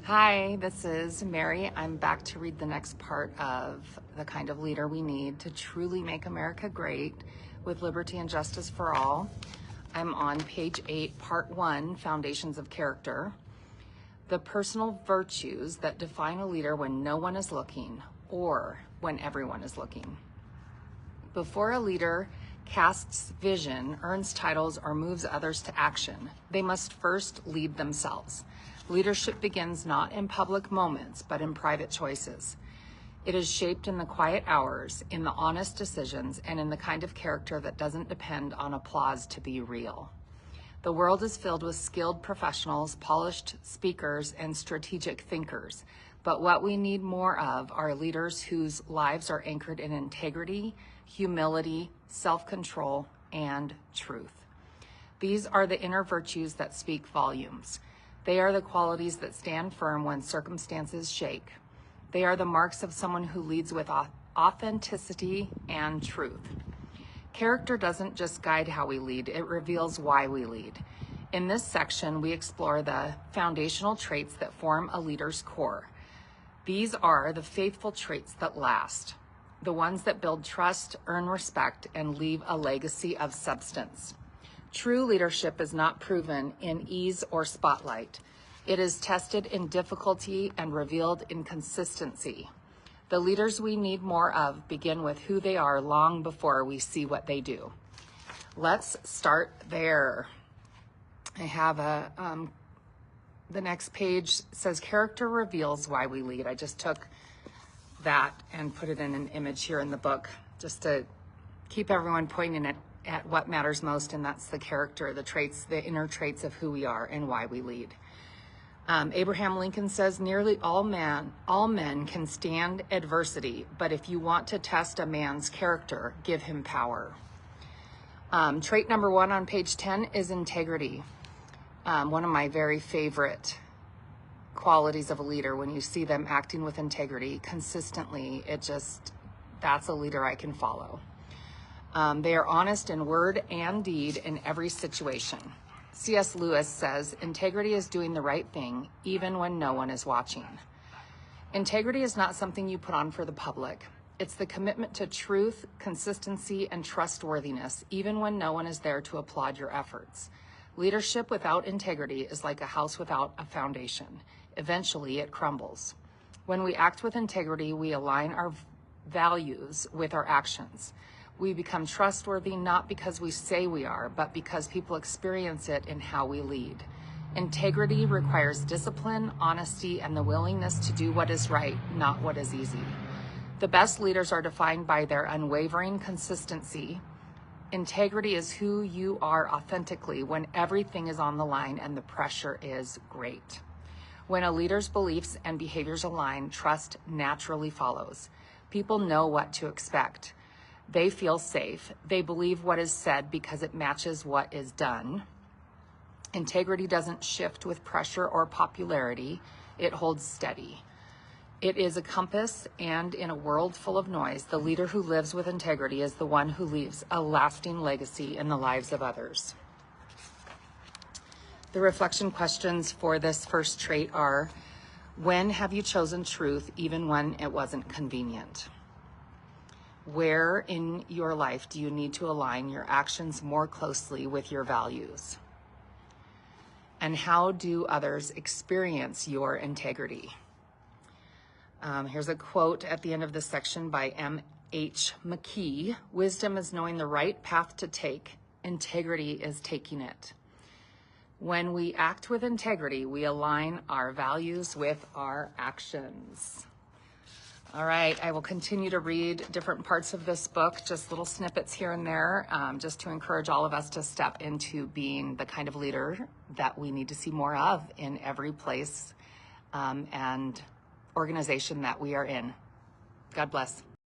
Hi, this is Mary. I'm back to read the next part of The Kind of Leader We Need to Truly Make America Great with Liberty and Justice for All. I'm on page 8, part 1, Foundations of Character. The personal virtues that define a leader when no one is looking or when everyone is looking. Before a leader casts vision, earns titles, or moves others to action, they must first lead themselves. Leadership begins not in public moments, but in private choices. It is shaped in the quiet hours, in the honest decisions, and in the kind of character that doesn't depend on applause to be real. The world is filled with skilled professionals, polished speakers, and strategic thinkers. But what we need more of are leaders whose lives are anchored in integrity, humility, self-control, and truth. These are the inner virtues that speak volumes. They are the qualities that stand firm when circumstances shake. They are the marks of someone who leads with authenticity and truth. Character doesn't just guide how we lead, it reveals why we lead. In this section, we explore the foundational traits that form a leader's core. These are the faithful traits that last, the ones that build trust, earn respect, and leave a legacy of substance. True leadership is not proven in ease or spotlight. It is tested in difficulty and revealed in consistency. The leaders we need more of begin with who they are long before we see what they do. Let's start there. I have the next page says character reveals why we lead. I just took that and put it in an image here in the book just to keep everyone pointing at what matters most, and that's the character, the traits, the inner traits of who we are and why we lead. Abraham Lincoln says, nearly all men can stand adversity, but if you want to test a man's character, give him power. Trait number 1 on page 10 is integrity. One of my very favorite qualities of a leader, when you see them acting with integrity consistently, that's a leader I can follow. They are honest in word and deed in every situation. C.S. Lewis says, integrity is doing the right thing even when no one is watching. Integrity is not something you put on for the public. It's the commitment to truth, consistency, and trustworthiness, even when no one is there to applaud your efforts. Leadership without integrity is like a house without a foundation. Eventually, it crumbles. When we act with integrity, we align our values with our actions. We become trustworthy not because we say we are, but because people experience it in how we lead. Integrity requires discipline, honesty, and the willingness to do what is right, not what is easy. The best leaders are defined by their unwavering consistency. Integrity is who you are authentically when everything is on the line and the pressure is great. When a leader's beliefs and behaviors align, trust naturally follows. People know what to expect. They feel safe. They believe what is said because it matches what is done. Integrity doesn't shift with pressure or popularity. It holds steady. It is a compass, and in a world full of noise, the leader who lives with integrity is the one who leaves a lasting legacy in the lives of others. The reflection questions for this first trait are, when have you chosen truth even when it wasn't convenient? Where in your life do you need to align your actions more closely with your values? And how do others experience your integrity? Here's a quote at the end of this section by M.H. McKee. Wisdom is knowing the right path to take. Integrity is taking it. When we act with integrity, we align our values with our actions. All right, I will continue to read different parts of this book, just little snippets here and there, just to encourage all of us to step into being the kind of leader that we need to see more of in every place and organization that we are in. God bless.